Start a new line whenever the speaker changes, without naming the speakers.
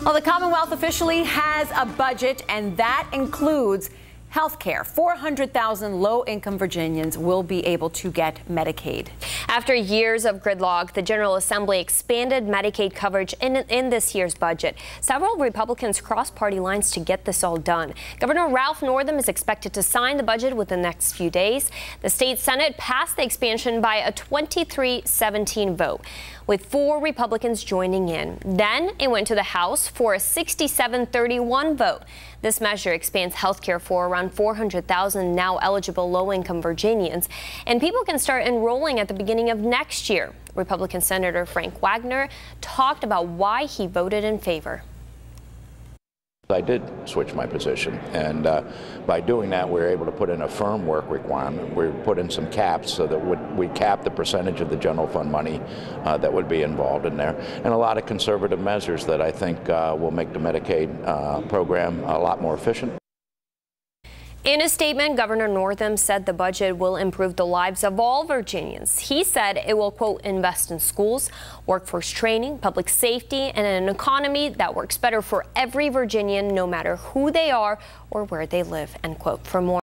Well, the Commonwealth officially has a budget, and that includes health care. 400,000 low-income Virginians will be able to get Medicaid.
After years of gridlock, the General Assembly expanded Medicaid coverage in this year's budget. Several Republicans crossed party lines to get this all done. Governor Ralph Northam is expected to sign the budget within the next few days. The state Senate passed the expansion by a 23-17 vote, with 4 Republicans joining in. Then it went to the House for a 67-31 vote. This measure expands health care for around 400,000 now eligible low-income Virginians, and people can start enrolling at the beginning of next year. Republican Senator Frank Wagner talked about why he voted in favor.
I did switch my position, and by doing that, we were able to put in a firm work requirement. We put in some caps so that we cap the percentage of the general fund money that would be involved in there, and a lot of conservative measures that I think will make the Medicaid program a lot more efficient.
In a statement, Governor Northam said the budget will improve the lives of all Virginians. He said it will, quote, invest in schools, workforce training, public safety, and an economy that works better for every Virginian, no matter who they are or where they live, end quote. For more